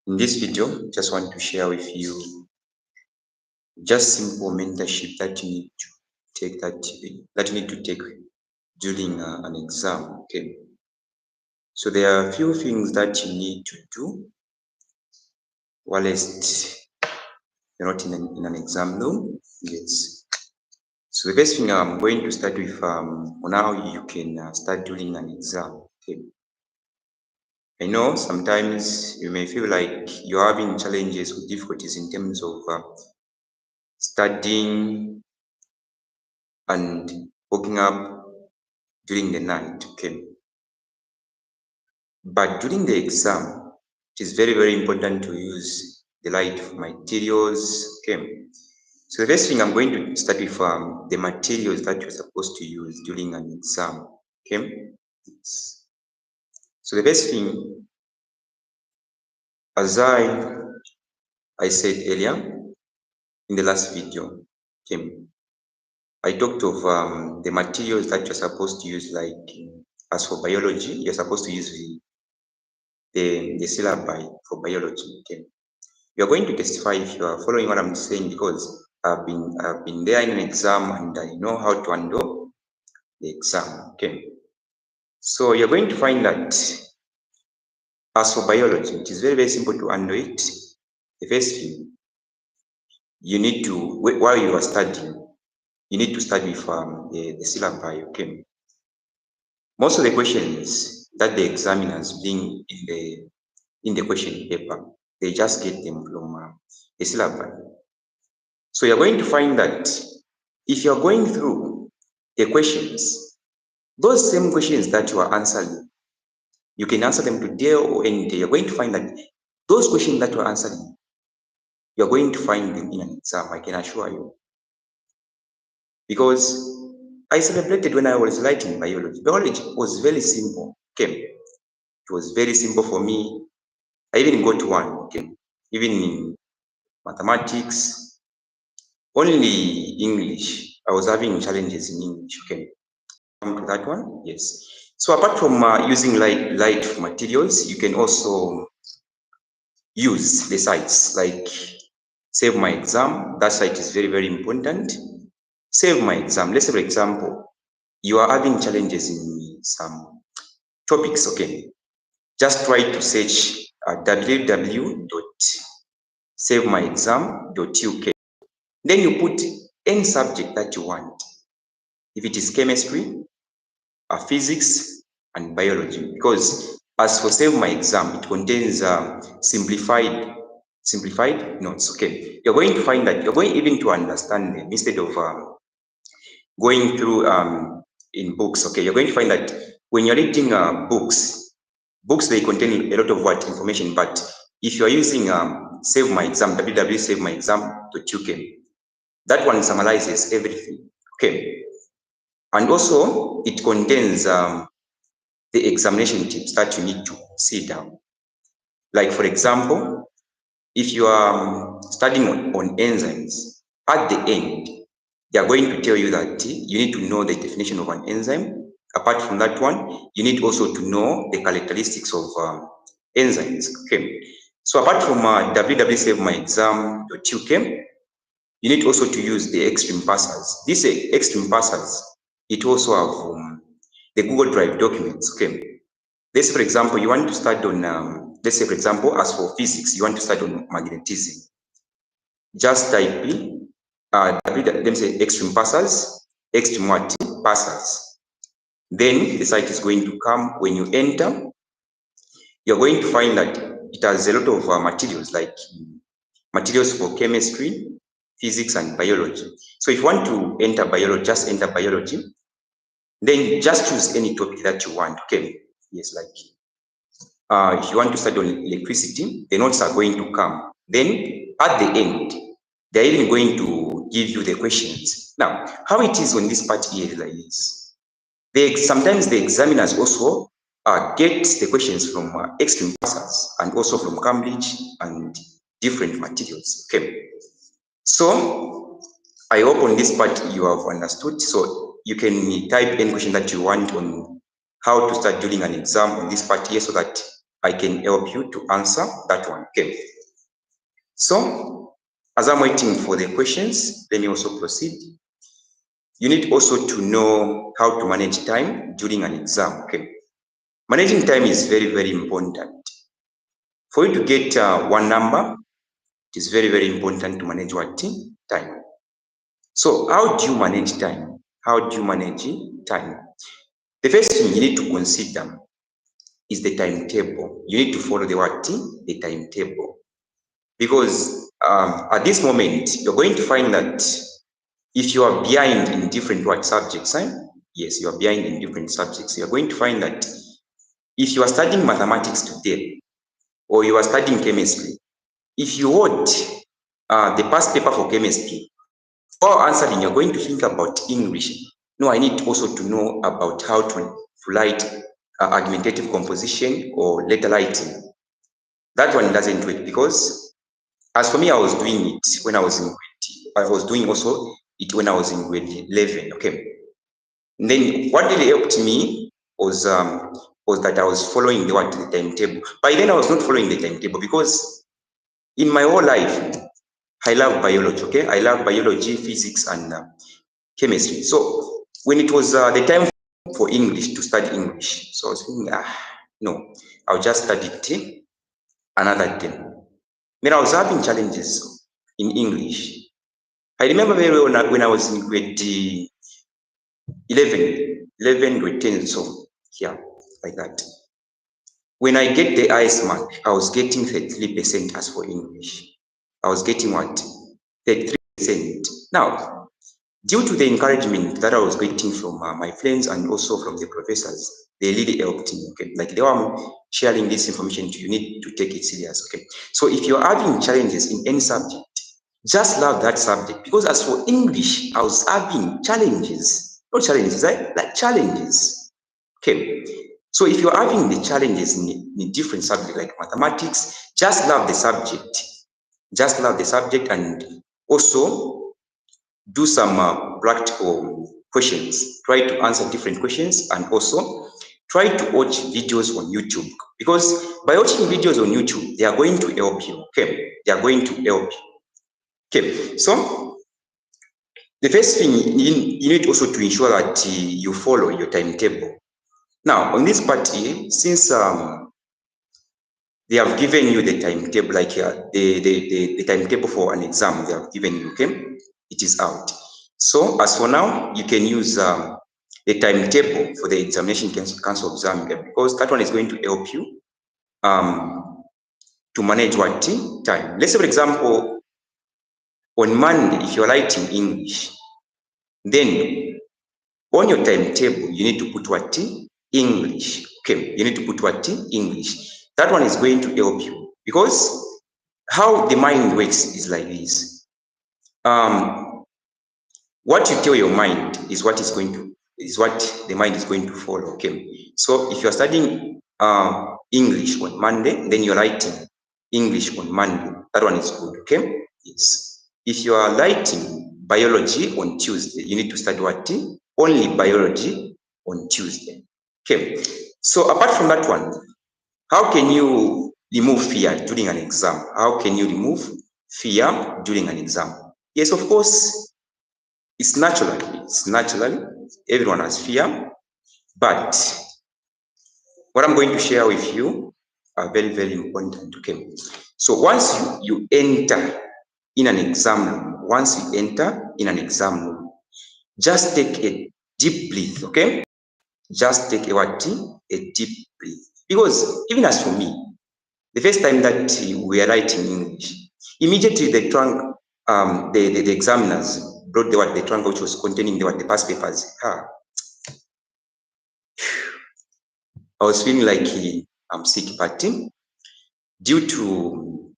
In this video, just want to share with you just simple mentorship that you need to take that you need to take during an exam. Okay, so there are a few things that you need to do whilst you're not in an exam room. Yes. So the first thing I'm going to start with on how you can start during an exam. Okay. I know sometimes you may feel like you're having challenges or difficulties in terms of studying and waking up during the night. Okay, but during the exam, it is very, very important to use the light materials. Okay, so the first thing I'm going to start with the materials that you're supposed to use during an exam. Okay, so the first thing, as I said earlier in the last video, okay, I talked of the materials that you're supposed to use, like as for biology, you're supposed to use the syllabi for biology. Okay, you're going to testify if you are following what I'm saying, because I've been there in an exam and I know how to handle the exam. Okay, so you're going to find that as for biology, it is very, very simple to handle it. The first thing you need to, while you are studying, you need to study with the syllabi. Okay, most of the questions that the examiners bring in the question paper, they just get them from the syllabi. So you're going to find that if you're going through the questions, those same questions that you are answering, you can answer them today or any day. You're going to find that those questions that you are answering, you're going to find them in an exam, I can assure you. Because I celebrated when I was writing biology. Biology was very simple. Okay, it was very simple for me. I even got one. Okay, even in mathematics, only English. I was having challenges in English. Okay, come to that one. Yes. So apart from using light materials, you can also use the sites like Save My Exam. That site is very, very important. Save My Exam. Let's say, for example, you are having challenges in some topics. Okay, just try to search www.savemyexam.uk. Then you put any subject that you want. If it is chemistry, physics, and biology, because as for Save My Exam, it contains simplified notes. Okay, you're going to find that you're going even to understand them instead of going through in books. Okay, you're going to find that when you're reading books, they contain a lot of information, but if you're using Save My Exam, www.savemyexam.uk, that one summarizes everything. Okay, and also it contains the examination tips that you need to see down. Like, for example, if you are studying on enzymes, at the end, they are going to tell you that you need to know the definition of an enzyme. Apart from that one, you need also to know the characteristics of enzymes. Okay. So apart from www.savemyexam.uk, you need also to use the extreme passers. These extreme passers, it also have the Google Drive documents. Okay. Let's say, for example, you want to start on, let's say, for example, as for physics, you want to start on magnetism. Just type in, let me say, extreme passers, extreme what? Passers. Then the site is going to come. When you enter, you're going to find that it has a lot of materials, like materials for chemistry, physics, and biology. So if you want to enter biology, just enter biology. Then just choose any topic that you want. Okay. Yes, like if you want to study on electricity, the notes are going to come. Then at the end, they're even going to give you the questions. Now, how it is on this part here like this. Sometimes the examiners also get the questions from extreme passers and also from Cambridge and different materials. Okay. So I hope on this part you have understood. So you can type any question that you want on how to start during an exam on this part here, so that I can help you to answer that one. Okay. So, as I'm waiting for the questions, let me also proceed. You need also to know how to manage time during an exam. Okay. Managing time is very, very important. For you to get one number, it is very, very important to manage what? Time. So, how do you manage time? How do you manage time? The first thing you need to consider is the timetable. You need to follow the what? The timetable. Because at this moment, you're going to find that if you are behind in different what subjects, yes, you are behind in different subjects. You're going to find that if you are studying mathematics today, or you are studying chemistry, if you hold the past paper for chemistry, before answering, you're going to think about English. No, I need also to know about how to write argumentative composition or letter writing. That one doesn't work because, as for me, I was doing it when I was in grade. I was doing also it when I was in grade 11. Okay. And then what really helped me was that I was following the timetable. By then, I was not following the timetable because in my whole life, I love biology. Okay, I love biology, physics, and chemistry. So when it was the time for English to study English, so I was thinking, no, I'll just study it another day. Then I was having challenges in English. I remember very well when I was in grade 11, grade 10, so yeah, like that. When I get the highest mark, I was getting 33% as for English. I was getting what? 33%. Now, due to the encouragement that I was getting from my friends and also from the professors, they really helped me. Okay, like they were sharing this information to you, need to take it serious. Okay, so if you're having challenges in any subject, just love that subject, because as for English, I was having challenges, not challenges, right? Like challenges. Okay, so if you're having the challenges in different subjects like mathematics, just love the subject. Just love the subject and also do some practical questions. Try to answer different questions and also try to watch videos on YouTube, because by watching videos on YouTube, they are going to help you. Okay, they are going to help you. Okay, so the first thing you need also to ensure that you follow your timetable. Now, on this part here, since they have given you the timetable, like the timetable for an exam, they have given you, okay, it is out. So as for now, you can use the timetable for the examination council exam, because that one is going to help you to manage what time. Let's say, for example, on Monday, if you're writing English, then on your timetable, you need to put what? English. Okay, you need to put what? English. That one is going to help you, because how the mind works is like this. What you tell your mind is what the mind is going to follow. Okay, so if you're studying English on Monday, then you're writing English on Monday. That one is good. Okay, yes. If you are writing biology on Tuesday, you need to study what? Only biology on Tuesday. Okay, so apart from that one, how can you remove fear during an exam? How can you remove fear during an exam? Yes, of course, it's natural. It's natural. Everyone has fear. But what I'm going to share with you are very, very important. Okay. So once you enter in an exam room, just take a deep breath. Okay. Just take a deep breath. Because even as for me, the first time that we are writing English, immediately the examiners brought the trunk which was containing the past papers. I was feeling like I'm sick, but due to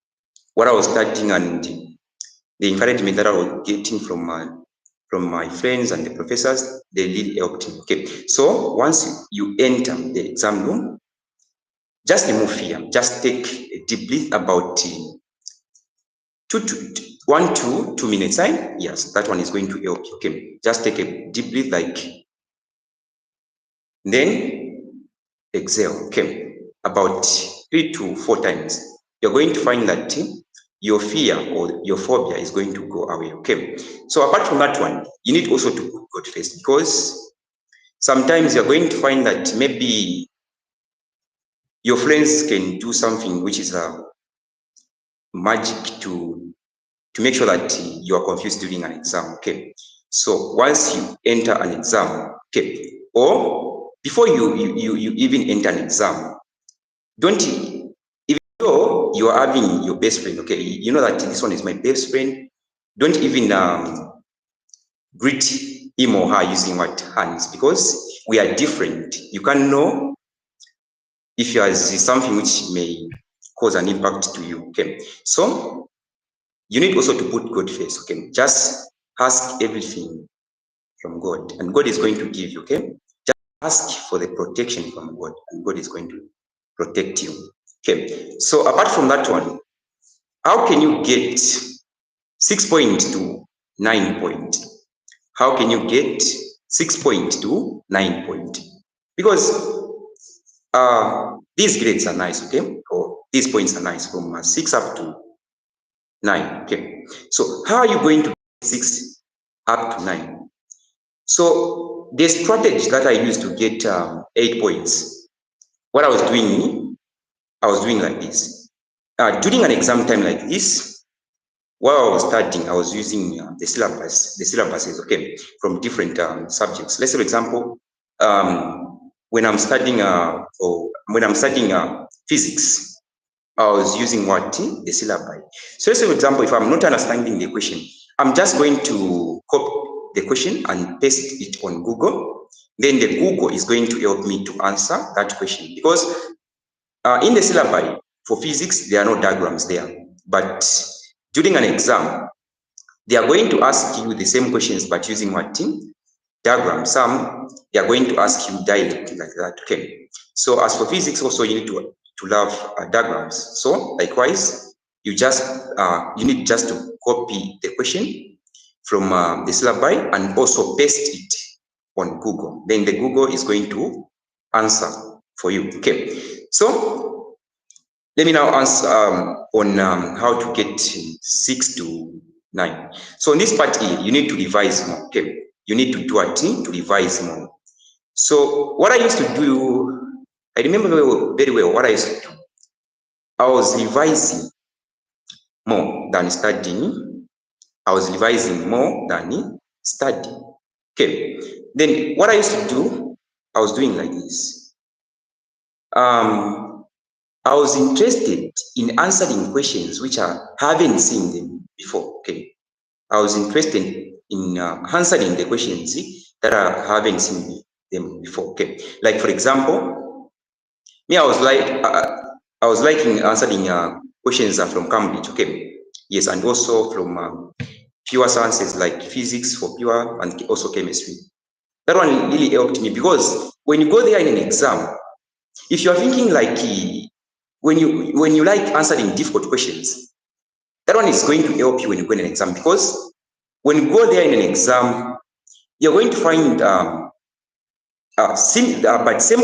what I was studying and the encouragement that I was getting from my friends and the professors, they really helped me. Okay, so once you enter the exam room, just remove fear. Just take a deep breath about 1 to 2 minutes. Yes, that one is going to help you. Okay, just take a deep breath, then exhale. Okay, about 3 to 4 times, you're going to find that your fear or your phobia is going to go away. Okay. So apart from that one, you need also to put God first, because sometimes you're going to find that maybe your friends can do something which is a magic to make sure that you are confused during an exam. Okay. So once you enter an exam, okay, or before you even enter an exam, don't, even though you are having your best friend, okay, you know that this one is my best friend, don't even greet him or her using what hands, because we are different. You can't know if there is something which may cause an impact to you. Okay. So you need also to put God first. Okay. Just ask everything from God, and God is going to give you. Okay. Just ask for the protection from God, and God is going to protect you. Okay. So apart from that one, how can you get 6 point to 9 point? How can you get 6 point to 9 point? Because these grades are nice, okay? Or these points are nice from 6 up to 9, okay? So how are you going to get 6 up to 9? So the strategy that I used to get 8 points, what I was doing like this. During an exam time like this, while I was studying, I was using the syllabuses, okay, from different subjects. Let's say, for example, when I'm studying physics, I was using what? The syllabi. So let's say, for example, if I'm not understanding the question, I'm just going to copy the question and paste it on Google. Then the Google is going to help me to answer that question, because in the syllabi for physics, there are no diagrams there. But during an exam, they are going to ask you the same questions, but using what? Diagram. Some, they are going to ask you directly like that. Okay. So as for physics, also you need to love diagrams. So likewise, you need just to copy the question from the syllabi and also paste it on Google. Then the Google is going to answer for you. Okay. So let me now answer on how to get 6 to 9. So in this part here, you need to revise more. Okay. You need to do a thing to revise more. So what I used to do, I remember very well what I used to do. I was revising more than studying. I was revising more than studying. Okay. Then what I used to do, I was doing like this. I was interested in answering questions which I haven't seen them before. Okay. I was interested in answering the questions that I haven't seen them before. Okay. Like for example, me, I was liking answering questions from Cambridge. Okay. Yes, and also from pure sciences like physics for pure and also chemistry. That one really helped me, because when you go there in an exam, if you are thinking like when you like answering difficult questions, that one is going to help you when you go in an exam, because when you go there in an exam, you're going to find same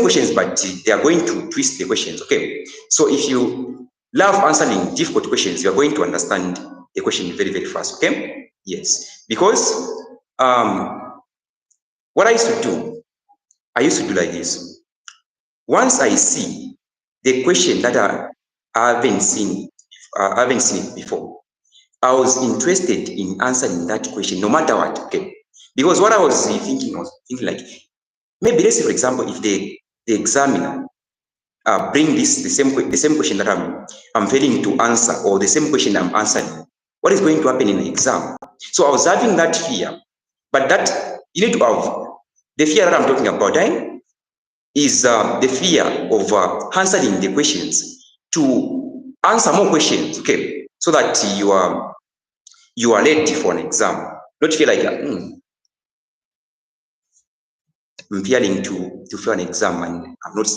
questions, but they are going to twist the questions. Okay, so if you love answering difficult questions, you're going to understand the question very, very fast. Okay, yes, because what I used to do like this. Once I see the question that I haven't seen it before, I was interested in answering that question no matter what. Okay, because what I was thinking like, maybe let's say, for example, if the examiner bring the same question that I'm failing to answer, or the same question I'm answering, what is going to happen in the exam? So I was having that fear, but that you need to have the fear that I'm talking about. Is the fear of answering the questions to answer more questions, okay, so that you are ready for an exam. Not feel like I'm fearing to fail an exam and I'm not.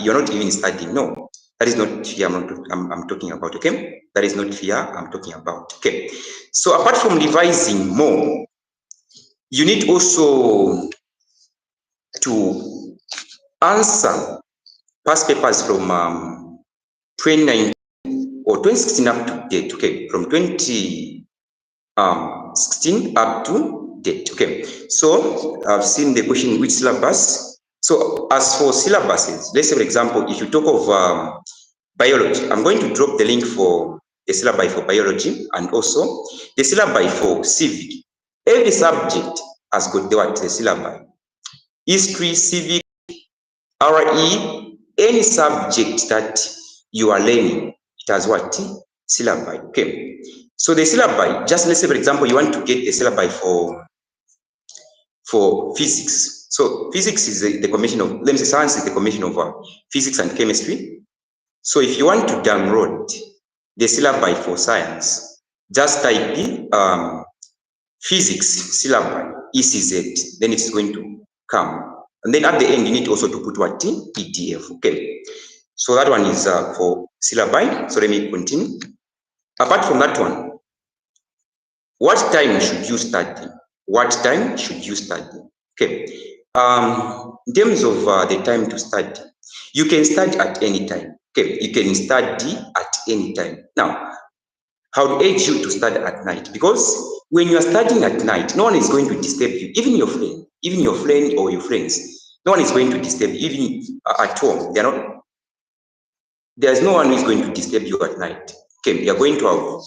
You're not even studying. No, that is not fear. I'm talking about. Okay, that is not fear I'm talking about. Okay, so apart from revising more, you need also to answer past papers from 2019 or 2016 up to date, okay, from 2016 up to date, okay. So I've seen the question which syllabus. So as for syllabuses, let's say for example, if you talk of biology, I'm going to drop the link for the syllabi for biology and also the syllabi for civic. Every subject has got the syllabi. History, civic, RE, any subject that you are learning, it has what? Syllabi. Okay. So the syllabi, just let's say for example, you want to get the syllabi for physics. So physics is the combination of, let me say science is the combination of physics and chemistry. So if you want to download the syllabi for science, just type physics syllabi ECZ, then it's going to come. And then at the end, you need also to put what? PDF. Okay. So that one is for syllabi. So let me continue. Apart from that one, what time should you study? What time should you study? Okay. In terms of the time to study, you can study at any time. Okay. You can study at any time. Now, I would urge you to study at night, because when you are studying at night, no one is going to disturb you, even your friend or your friends. No one is going to disturb you, even at home. There's no one who is going to disturb you at night. Okay, you are going to have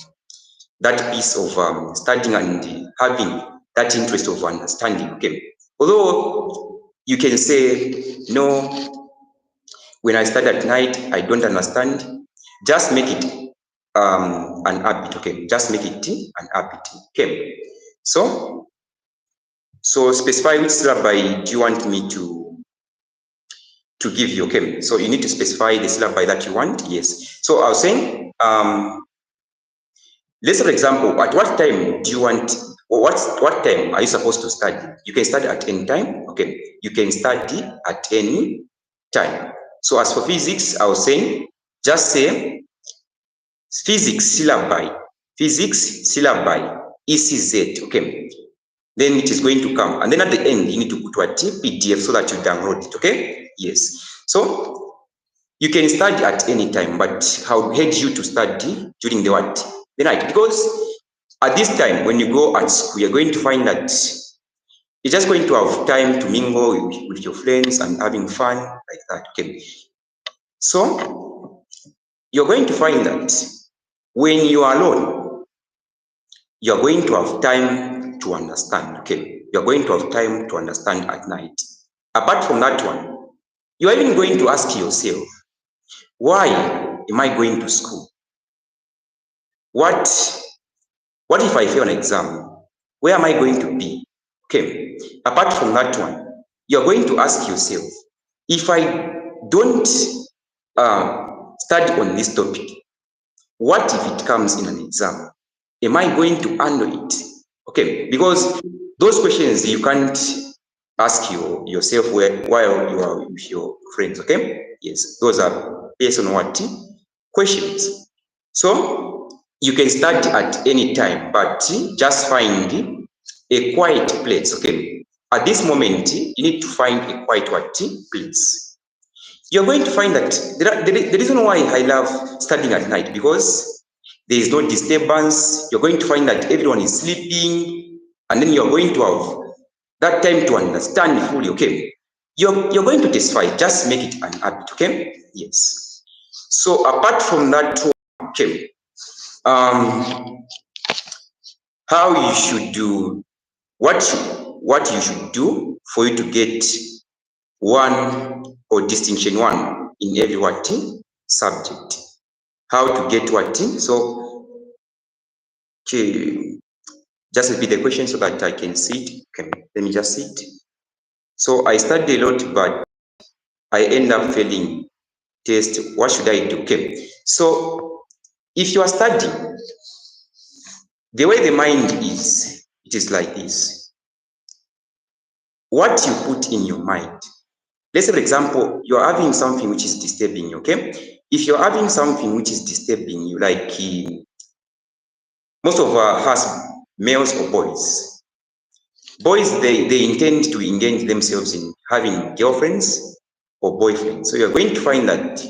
that piece of studying and having that interest of understanding. Okay, although you can say, no, when I study at night, I don't understand. Just make it an habit. Okay, just make it an habit. Okay, so specify which syllabi do you want me to give you. Okay, so you need to specify the syllabi that you want. Yes, so I was saying let's say for example, at what time do you want, or what time are you supposed to study? You can study at any time. Okay, you can study at any time. So as for physics, I was saying just say physics syllabi ECZ. Okay, then it is going to come, and then at the end you need to put what? PDF, so that you download it. Okay, yes. So you can study at any time, but I would urge you to study during the what? The night, because at this time when you go at school, you're going to find that you're just going to have time to mingle with your friends and having fun like that. Okay, so you're going to find that when you are alone, you're going to have time to understand. Okay, you're going to have time to understand at night. Apart from that one, you're even going to ask yourself, why am I going to school? What if I fail an exam? Where am I going to be? Okay, apart from that one, you're going to ask yourself, if I don't study on this topic, what if it comes in an exam? Am I going to handle it? Okay, because those questions you can't ask yourself while you are with your friends. Okay, yes, those are based on what questions. So you can start at any time, but just find a quiet place. Okay, at this moment you need to find a quiet place. You're going to find that the reason why I love studying at night, because there is no disturbance. You're going to find that everyone is sleeping, and then you're going to have that time to understand fully. Okay, you're going to testify. Just make it an habit. Okay, yes. So apart from that, okay, how you should do, what you should do for you to get 1 or distinction 1 in every subject. How to get what? So okay, just repeat the question so that I can see it. Okay, let me just see it. So I studied a lot, but I end up failing test. What should I do? Okay, so if you are studying, the way the mind is, it is like this. What you put in your mind. Let's say, for example, you're having something which is disturbing you. Okay, if you're having something which is disturbing you, like most of us, males or boys, they intend to engage themselves in having girlfriends, or boyfriend. So you're going to find that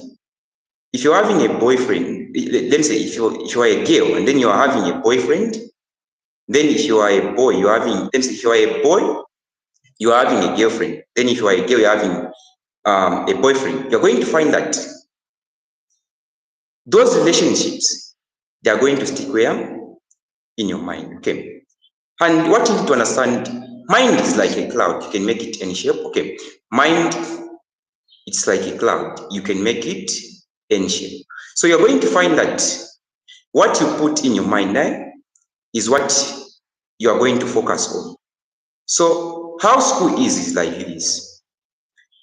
if you're having a boyfriend, let me say if you are a girl and then you are having a boyfriend, then if you are a boy, you're having, let me say if you are a boy, you are having a girlfriend. Then if you are a girl, you're having a boyfriend. You're going to find that those relationships, they are going to stick where? In your mind. Okay. And what you need to understand, mind is like a cloud. You can make it any shape. Okay. Mind, it's like a cloud. You can make it any shape. So you're going to find that what you put in your mind is what you are going to focus on. So how school is like this.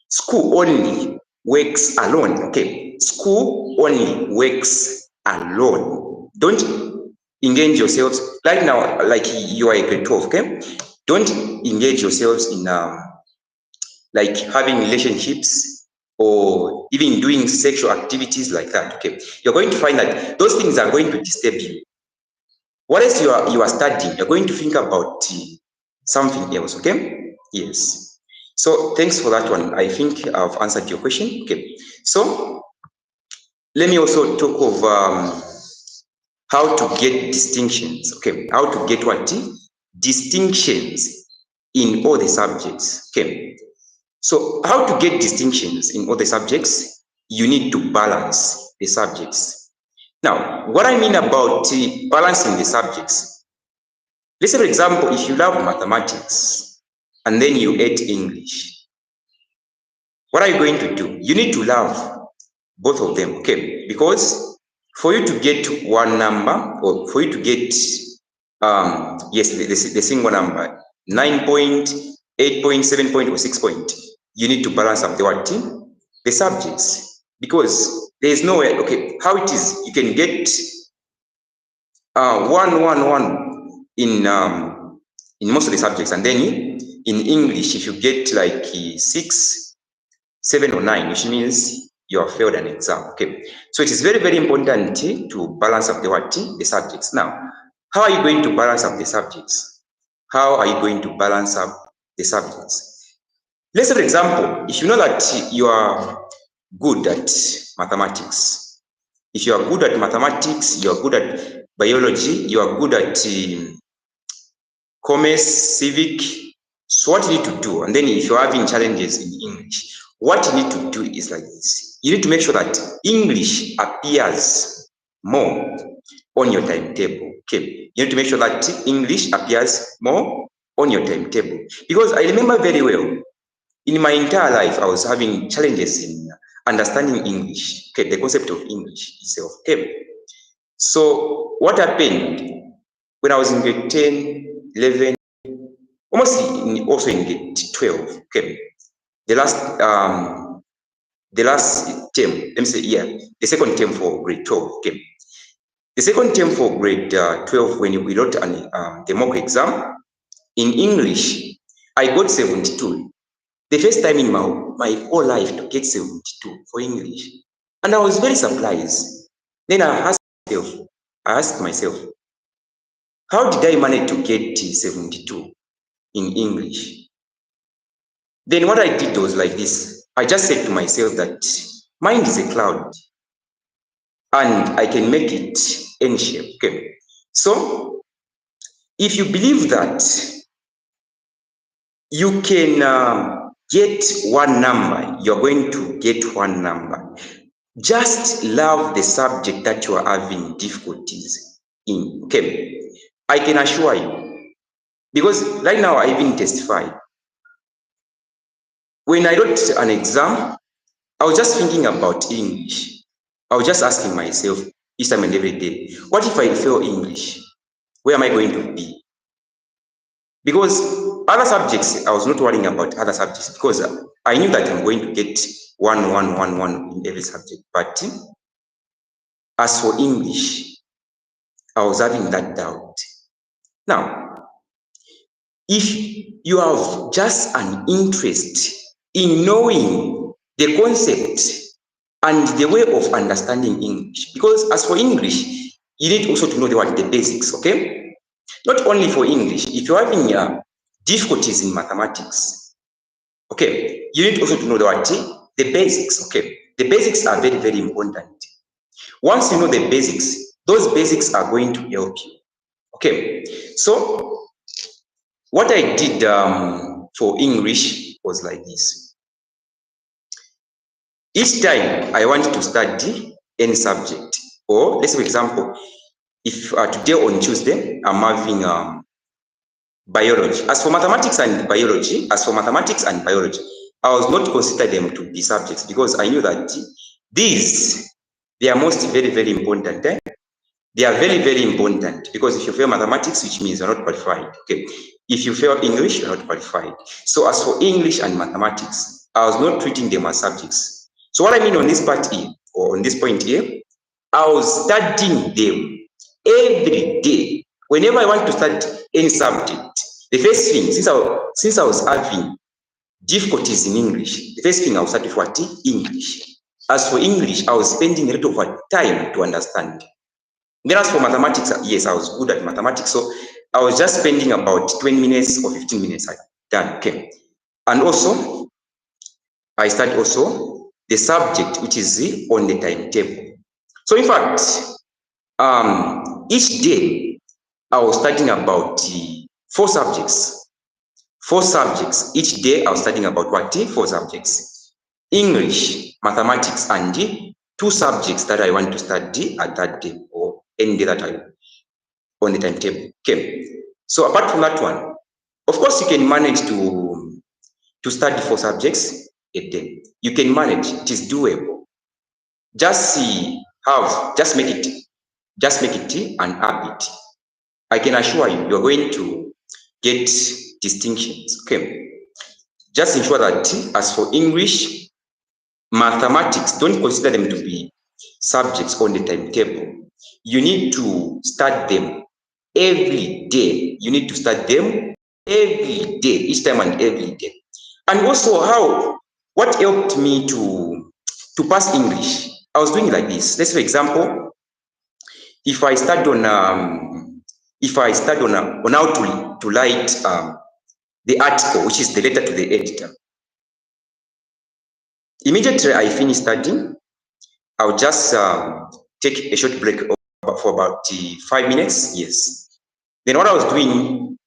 School only works alone. Okay. School only works alone. Don't engage yourselves right now, like you are a grade 12. Okay. Don't engage yourselves in like having relationships or even doing sexual activities like that. Okay. You're going to find that those things are going to disturb you. What else you are studying, you're going to think about something else. Okay. Yes. So thanks for that one. I think I've answered your question. Okay. So let me also talk of how to get distinctions. Okay. How to get what? Distinctions in all the subjects. Okay. So how to get distinctions in all the subjects? You need to balance the subjects. Now, what I mean about balancing the subjects, let's say, for example, if you love mathematics and then you hate English, what are you going to do? You need to love both of them, okay? Because for you to get one number, or for you to get, yes, the single number, 9 point, 8 point, 7 point, or 6 point, you need to balance up the what? The subjects. Because there is no way, okay, how it is, you can get 1, 1, 1 in most of the subjects, and then in English, if you get like 6, 7, or 9, which means you have failed an exam. Okay, so it is very, very important to balance up the subjects. Now, how are you going to balance up the subjects? How are you going to balance up the subjects? Let's say, for example, if you know that you are good at mathematics, if you are good at mathematics, you are good at biology, you are good at commerce, civic, so what you need to do, and then if you're having challenges in English, what you need to do is like this. You need to make sure that English appears more on your timetable. Okay. You need to make sure that English appears more on your timetable. Because I remember very well, in my entire life, I was having challenges in understanding English, okay, the concept of English itself. Okay. So what happened when I was in grade 10, 11, almost also in grade 12, okay, the last term, let me say, yeah, the second term for grade 12, okay. The second term for grade 12, when we wrote the mock exam, in English, I got 72. The first time in my whole life to get 72 for English. And I was very surprised. Then I asked myself, how did I manage to get 72 in English? Then what I did was like this. I just said to myself that mind is a cloud and I can make it any shape. Okay. So if you believe that you can get one number, you're going to get one number. Just love the subject that you are having difficulties in. Okay. I can assure you, because right now I even testify. When I wrote an exam, I was just thinking about English. I was just asking myself each time and every day, what if I fail English? Where am I going to be? Because other subjects, I was not worrying about other subjects because I knew that I'm going to get 1, 1, 1, 1 in every subject. But as for English, I was having that doubt. Now, if you have just an interest in knowing the concept and the way of understanding English, because as for English, you need also to know the basics, okay? Not only for English, if you're having difficulties in mathematics, okay, you need also to know the basics, okay? The basics are very, very important. Once you know the basics, those basics are going to help you, okay? So what I did for English was like this. Each time I want to study any subject, or let's say, for example, if today on Tuesday, I'm having biology. As for mathematics and biology, I was not consider them to be subjects because I knew that these, they are most very, very important. They are very, very important because if you fail mathematics, which means you're not qualified. Okay. If you fail English, you're not qualified. So as for English and mathematics, I was not treating them as subjects. So what I mean on this part here, or on this point here, I was studying them every day. Whenever I want to study any subject, the first thing, since I was having difficulties in English, the first thing I was studying for English. As for English, I was spending a lot of time to understand. Then as for mathematics, yes, I was good at mathematics, so I was just spending about 20 minutes or 15 minutes done. Okay. And also, I studied also the subject which is on the timetable. So in fact, each day I was studying about 4 subjects. 4 subjects. Each day I was studying about what? 4 subjects. English, mathematics, and 2 subjects that I want to study at that day or any day that I on the timetable. Okay. So apart from that one, of course, you can manage to study 4 subjects a day. You can manage. It is doable. Just just make it an habit. I can assure you, you're going to get distinctions. Okay. Just ensure that as for English, mathematics, don't consider them to be subjects on the timetable. You need to start them every day. You need to start them every day, each time and every day. And also what helped me to pass English, I was doing it like this. Let's, for example, if I start on how to write the article, which is the letter to the editor. Immediately I finish studying, I'll just take a short break for about 5 minutes. Yes. Then what I was doing,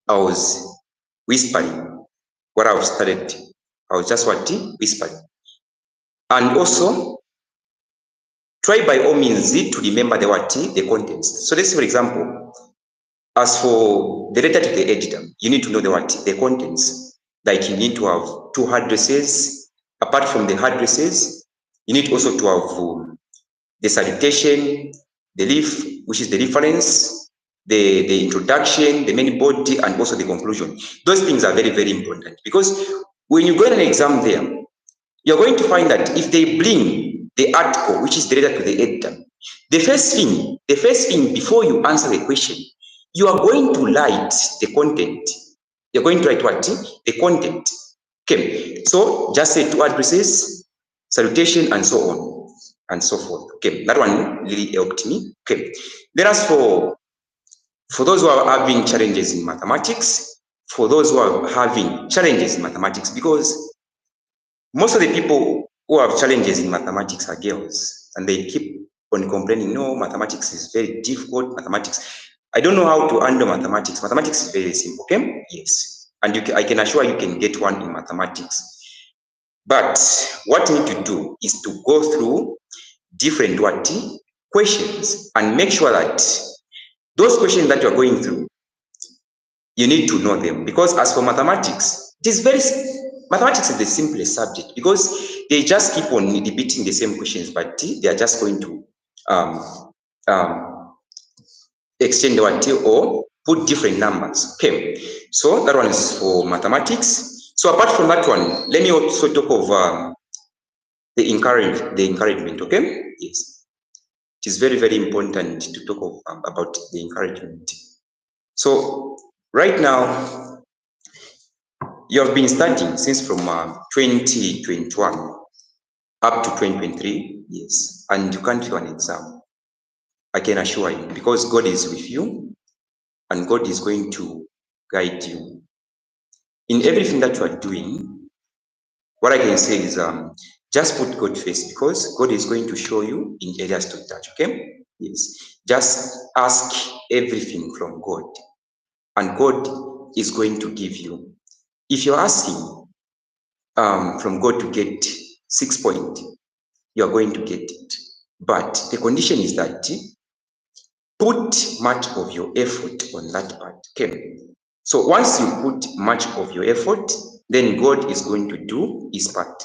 I was whispering what I've studied. I was just whispering. And also, try by all means to remember the contents. So let's say, for example, as for the letter to the editor, you need to know the contents. Like you need to have 2 addresses. Apart from the addresses, you need also to have the salutation, the leaf, which is the reference, the introduction, the main body, and also the conclusion. Those things are very, very important because when you go in an exam there, you're going to find that if they bring the article, which is the letter to the editor, the first thing before you answer the question, you are going to write the content. You're going to write what? The content. Okay. So just say 2 addresses, salutation, and so on and so forth. Okay. That one really helped me. Okay. Then as for those who are having challenges in mathematics, because most of the people who have challenges in mathematics are girls, and they keep on complaining, no, mathematics is very difficult, I don't know how to handle mathematics. Mathematics is very simple, okay? Yes. And I can assure you can get 1 in mathematics. But what you need to do is to go through different questions and make sure that those questions that you're going through, you need to know them. Because as for mathematics, mathematics is the simplest subject because they just keep on repeating the same questions, but they are just going to extend or put different numbers. Okay, so that one is for mathematics. So apart from that one, let me also talk of the encouragement. Okay, yes, it is very, very important to talk about the encouragement. So right now, you have been studying since from 2021 up to 2023, yes, and you can't do an exam. I can assure you, because God is with you and God is going to guide you in everything that you are doing. what I can say is just put God first, because God is going to show you in areas to touch. Okay? Yes. Just ask everything from God, and God is going to give you. If you're asking from God to get 6 points, you are going to get it. But the condition is that put much of your effort on that part. Okay. So once you put much of your effort, then God is going to do his part.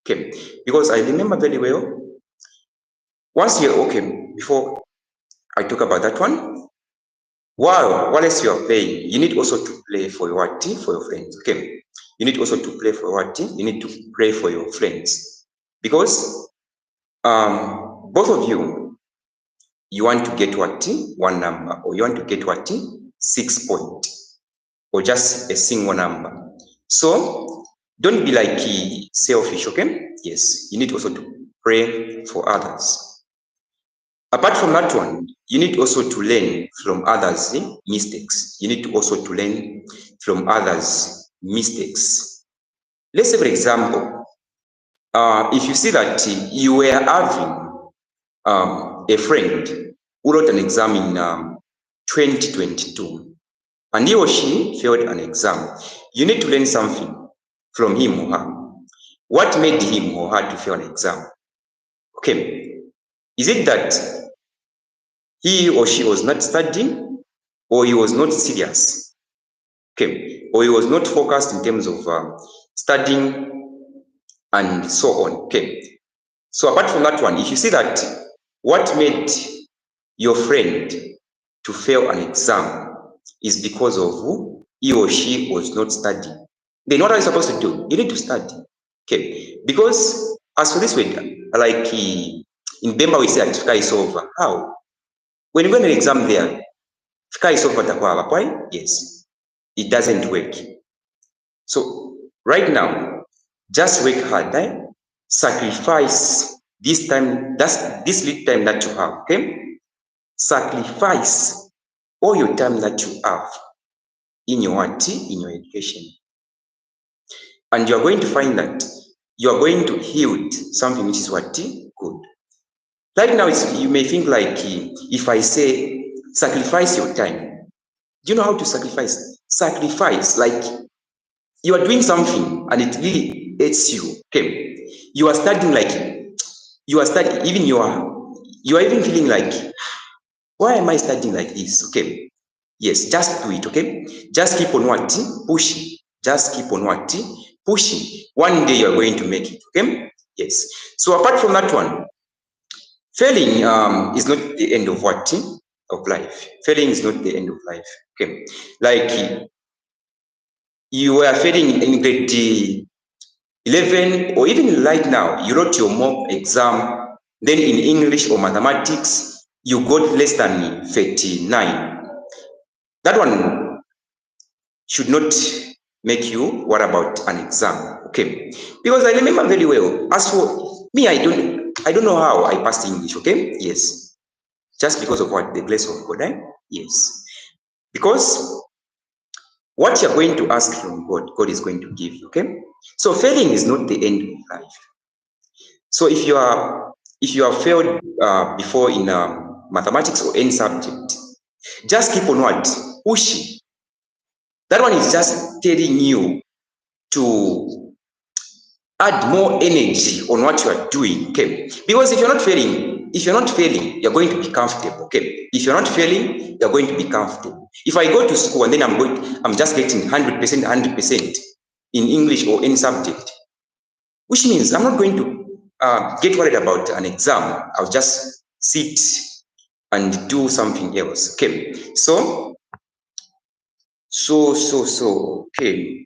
Okay. Because I remember very well, once you okay, before I talk about that one, while else you are playing, you need also to play for your team, for your friends. Okay. You need also to play for your team. You need to pray for your friends. Because both of you want to get what? One number, or you want to get what? 6 points, or just a single number. So don't be like selfish, okay? Yes, you need also to pray for others. Apart from that one, you need also to learn from others' mistakes. You need to also to learn from others' mistakes. Let's say, for example, if you see that you were having a friend who wrote an exam in 2022, and he or she failed an exam, you need to learn something from him or her. What made him or her to fail an exam? Okay, is it that he or she was not studying, or he was not serious? Okay, or he was not focused in terms of studying and so on. Okay, so apart from that one, if you see that what made your friend to fail an exam is because of who he or she was not studying, then what are you supposed to do? You need to study. Okay, because as for this way, like in Bemba we say fika is over. How? When you go in an exam there, fika is over takwaba. Why? Yes, it doesn't work. So right now, just work hard, sacrifice this time, that's this little time that you have, okay? Sacrifice all your time that you have in your education. And you are going to find that you are going to yield something which is good. Right now, you may think like, if I say sacrifice your time, do you know how to sacrifice? Sacrifice, like you are doing something and it really hurts you. Okay, you are studying, like you are studying, even you are even feeling like, why am I studying like this? Okay, yes, just do it. Okay, just keep on pushing. Just keep on pushing. One day you are going to make it. Okay, yes. So apart from that one, failing is not the end of of life. Failing is not the end of life. Okay, like you were failing in grade 11, or even right now, you wrote your mock exam, then in English or mathematics, you got less than 39. That one should not make you worry about an exam, okay? Because I remember very well, as for me, I don't know how I passed English, okay? Yes, just because of what? The grace of God, yes. Because what you're going to ask from God, God is going to give you, okay? So failing is not the end of life. So if you have failed before in mathematics or any subject, just keep on pushing. That one is just telling you to add more energy on what you are doing, okay? Because if you're not failing, you're going to be comfortable, okay? If you're not failing, you're going to be comfortable. If I go to school and then I'm just getting 100% in English or any subject, which means I'm not going to get worried about an exam. I'll just sit and do something else. Okay. So, okay.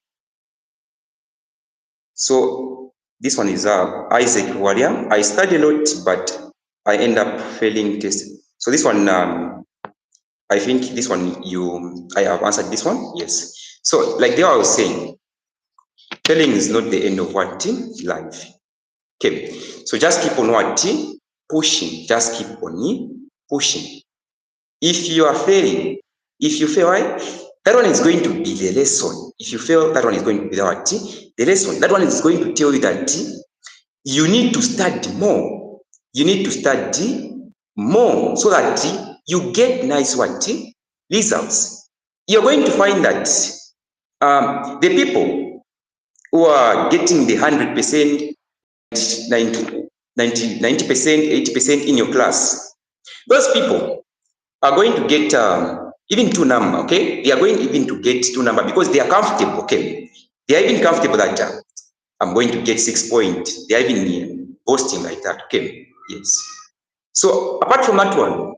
So this one is Isaac Warrior. I study a lot, but I end up failing test. So this one, I think this one I have answered this one. Yes. So like I was saying, failing is not the end of life. Okay, so just keep on pushing. Just keep on pushing. If you are failing, if you fail, That one is going to be the lesson. If you fail, that one is going to be the lesson. That one is going to tell you that you need to study more. You need to study more so that you get nice results. You're going to find that the people who are getting the 100%, 90%, 80% in your class, those people are going to get even 2 number, okay? They are going even to get 2 number because they are comfortable, okay? They are even comfortable that I'm going to get 6 points. They are even boasting like that, okay? Yes. So apart from that one,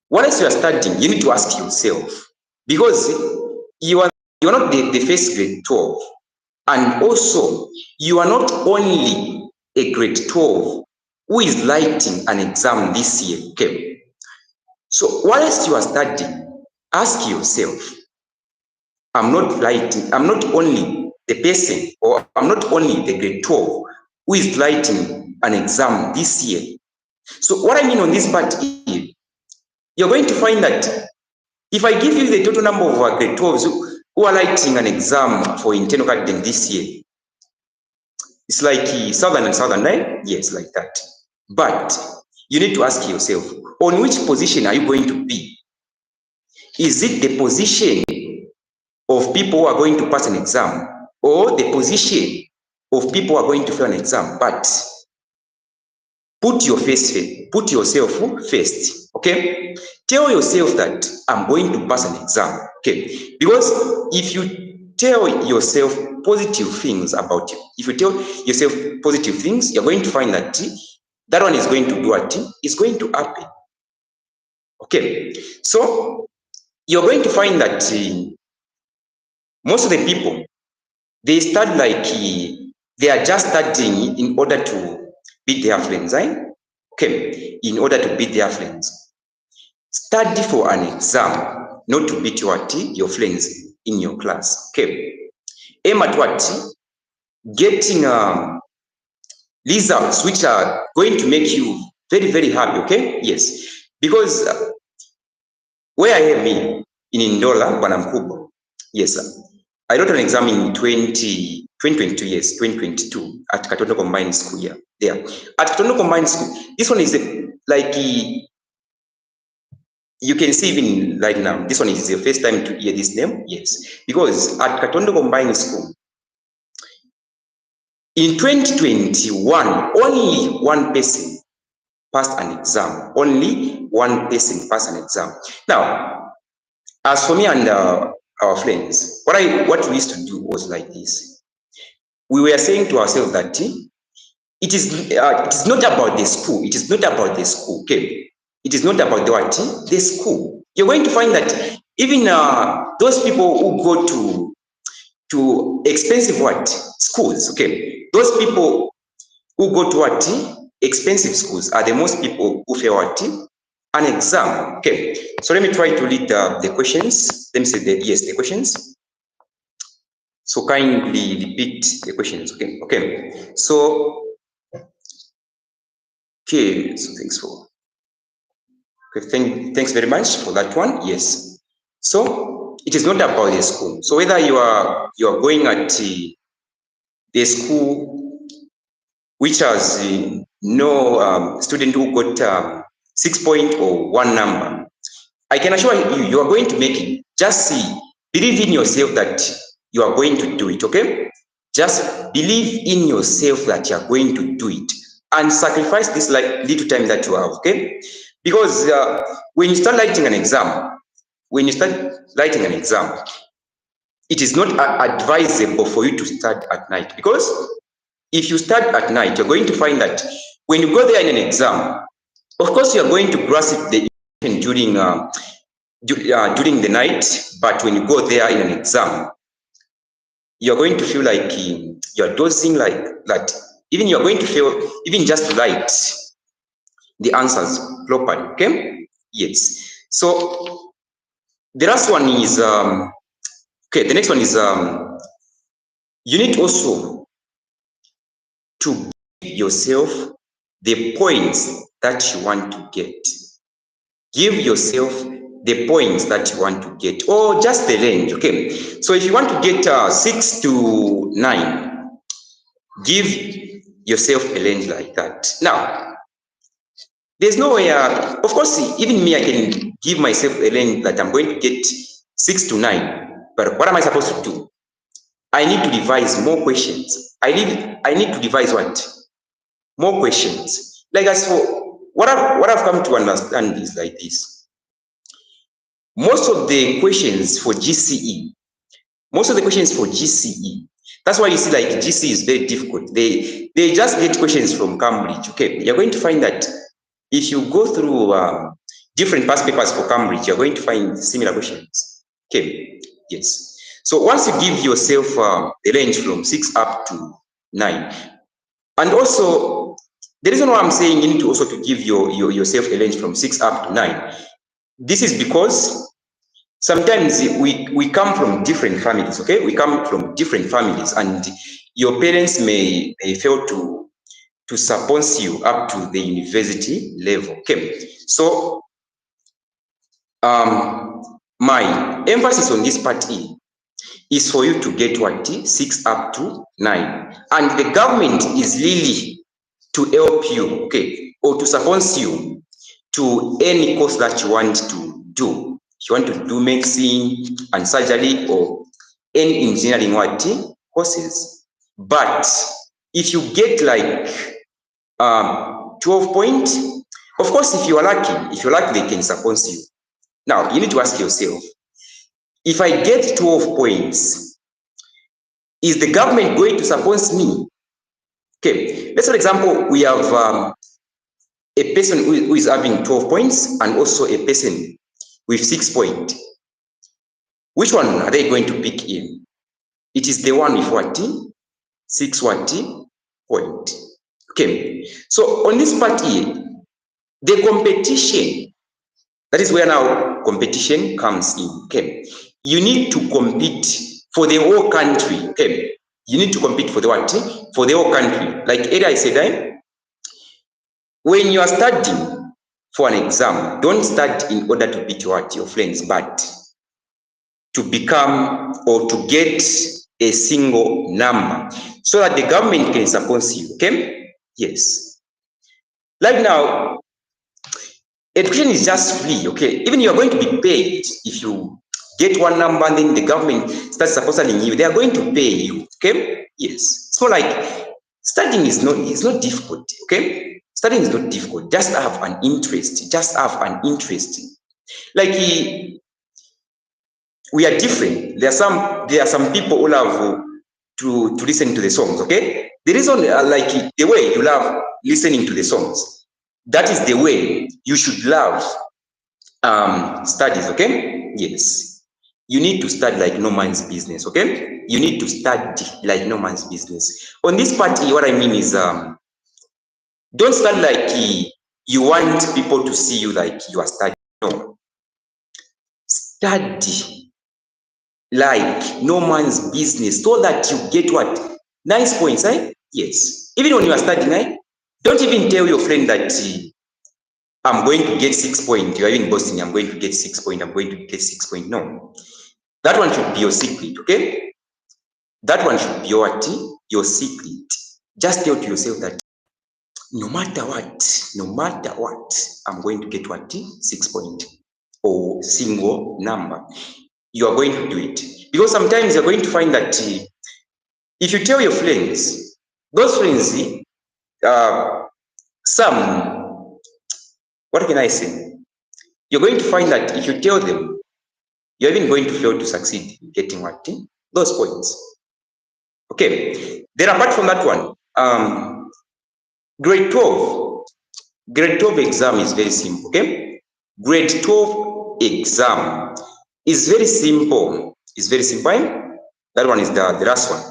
once you are studying, you need to ask yourself, because you're not the first grade 12, and also you are not only a grade 12 who is writing an exam this year, okay? So whilst you are studying, ask yourself, I'm not only the person, or I'm not only the grade 12 who is writing an exam this year. So what I mean on this part is, you're going to find that if I give you the total number of grade 12s who are writing an exam for internal candidate this year, it's like Southern and Southern, right? Yes, like that. But you need to ask yourself, on which position are you going to be? Is it the position of people who are going to pass an exam, or the position of people who are going to fail an exam? But put yourself first, okay? Tell yourself that I'm going to pass an exam, okay? Because if you tell yourself positive things about you, if you tell yourself positive things, you're going to find that that one is going to do what is going to happen, okay? So you're going to find that most of the people, they start like they are just studying in order to beat their friends, right? Okay, in order to beat their friends. Study for an exam, not to beat your friends in your class. Okay. Aim at what? Getting results which are going to make you very, very happy. Okay. Yes. Because where I am in Ndola, Bwanamkubwa, yes, I wrote an exam in 2022, yes, 2022 at Katondo Combined School here. There. At Katondo Combined School, this one is like you can see even right now, this one is your first time to hear this name, yes. Because at Katondo Combined School, in 2021, only one person passed an exam. Only one person passed an exam. Now, as for me and our friends, what we used to do was like this. We were saying to ourselves that it is not about the school. It is not about the school, okay? It is not about the what? The school. You're going to find that even those people who go to expensive what? Schools, okay? Those people who go to what? Expensive schools are the most people who fail what? An exam, okay? So let me try to read the questions. Let me say the questions. So kindly repeat the questions, okay? Okay. So, okay, so thanks very much for that one. Yes. So it is not about the school. So whether you are going at the school which has no student who got 6 point or 1 number, I can assure you are going to make it. Just believe in yourself that you are going to do it. Okay. Just believe in yourself that you are going to do it, and sacrifice this like little time that you have. Okay. Because when you start writing an exam, it is not advisable for you to start at night, because if you start at night, you're going to find that when you go there in an exam, of course, you're going to grasp the information during the night, but when you go there in an exam, you're going to feel like you're dozing like that. Even you're going to feel, even just write the answers properly, okay? Yes. So the last one is, okay, the next one is, you need also to give yourself the points that you want to get. Give yourself the points that you want to get, or just the range. Okay, so if you want to get 6 to 9, give yourself a range like that. Now, there's no way, of course, even me, I can give myself a range that I'm going to get 6 to 9, but what am I supposed to do? I need to devise more questions. I need to devise what? More questions. Like, as for what I've come to understand is like this. Most of the questions for GCE, that's why you see like GCE is very difficult. They just get questions from Cambridge. Okay, you're going to find that if you go through different past papers for Cambridge, you're going to find similar questions. Okay, yes. So once you give yourself a range from 6 up to 9, and also the reason why I'm saying you need to also to give yourself a range from 6 up to 9, this is because sometimes we come from different families. Okay, we come from different families, and your parents may fail to sponsor you up to the university level. Okay, so my emphasis on this part is for you to get what? 6 up to 9, and the government is really to help you, okay, or to sponsor you to any course that you want to do. If you want to do medicine and surgery or any engineering courses. But if you get like 12 points, of course, if you're lucky, they can sponsor you. Now, you need to ask yourself, if I get 12 points, is the government going to sponsor me? Okay, let's for example, we have a person who is having 12 points and also a person with 6 points. Which one are they going to pick in? It is the one with what? 6 point. Okay, so on this part here, the competition, that is where now competition comes in. Okay, you need to compete for the whole country. Okay, you need to compete for the what? For the whole country. Like earlier I said, when you are studying for an exam, don't study in order to beat your friends, but to become or to get a single number so that the government can sponsor you. Okay? Yes. Like now, education is just free. Okay? Even you are going to be paid if you get one number and then the government starts sponsoring you. They are going to pay you. Okay? Yes. So like studying is not difficult. Okay? Studying is not difficult. Just have an interest. Like we are different. There are some people who love to listen to the songs. Okay, the reason like the way you love listening to the songs, that is the way you should love studies. Okay, yes, you need to study like no man's business. Okay, you need to study like no man's business. On this part, what I mean is don't study like you want people to see you like you are studying. No, study like no man's business so that you get what? Nice points, Yes. Even when you are studying, don't even tell your friend that I'm going to get 6 points. You are even boasting, I'm going to get 6 points, I'm going to get 6 points. No. That one should be your secret, okay? That one should be your secret. Just tell to yourself that no matter what, I'm going to get what? 6 points or single number. You are going to do it. Because sometimes you're going to find that if you tell your friends, those friends, some, what can I say? You're going to find that if you tell them, you're even going to fail to succeed in getting what? Those points. Okay. Then apart from that one, grade 12 exam is very simple. Okay. Grade 12 exam is very simple. It's very simple. That one is the last one.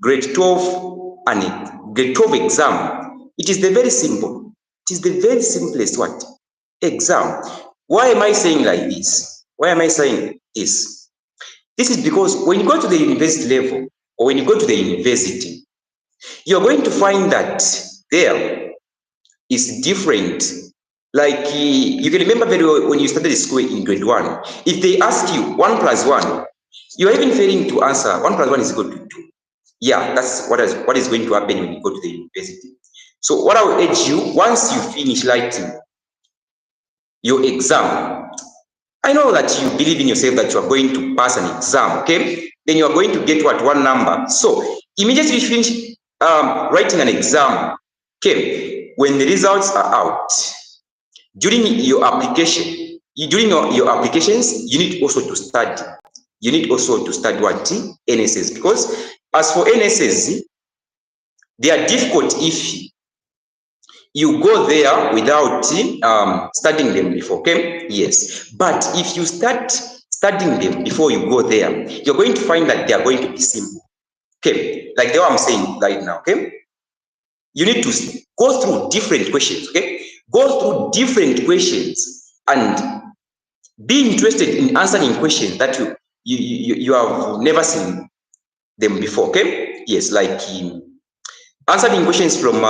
Grade 12 and grade 12 exam. It is the very simple. It is the very simplest what? Exam. Why am I saying like this? Why am I saying this? This is because when you go to the university level or when you go to the university, you're going to find that there is different Like you can remember very well when you started school in grade 1. If they ask you 1 plus 1, you are even failing to answer 1 plus 1 is equal to 2. Yeah, that's what is going to happen when you go to the university. So what I will urge you, once you finish writing your exam, I know that you believe in yourself that you are going to pass an exam, okay? Then you are going to get what? One number. So immediately you finish writing an exam, okay? When the results are out, during your application, during your applications, you need also to study. You need also to study what? NSS. Because as for NSS, they are difficult if you go there without studying them before, okay? Yes. But if you start studying them before you go there, you're going to find that they are going to be simple. Okay, like the way I'm saying right now, okay? You need to go through different questions, okay? Go through different questions and be interested in answering questions that you have never seen them before, okay? Yes, like answering questions from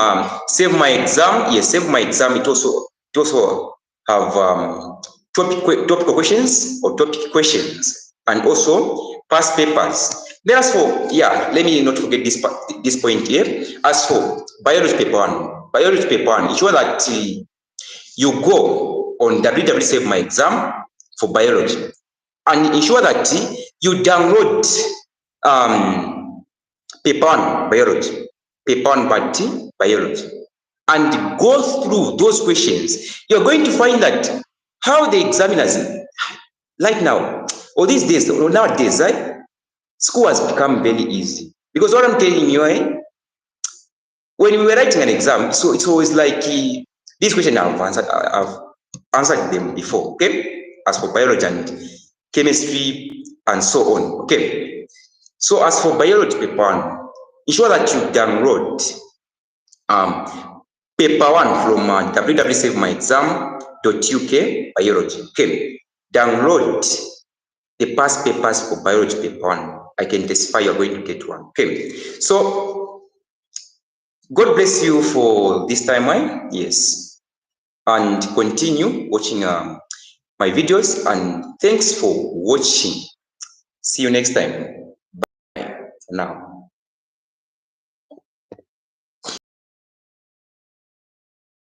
Save My Exam. Yes, Save My Exam. It also have topical questions or topic questions, and also past papers. Therefore, yeah, let me not forget this point here. As for biology paper one, ensure that you go on www Save My Exam for biology, and ensure that you download paper one biology, paper one part biology, and go through those questions. You're going to find that how the examiners, right now, or these days, or nowadays, right, school has become very easy. Because what I'm telling you, when we were writing an exam, so it's always like this question I've answered them before, okay? As for biology and chemistry and so on, okay? So as for biology paper one, ensure that you download paper one from www.savemyexam.uk biology, okay? Download the past papers for biology paper one. I can testify you're going to get one, okay? So God bless you for this time, right? Yes. And continue watching my videos, and thanks for watching. See you next time. Bye for now.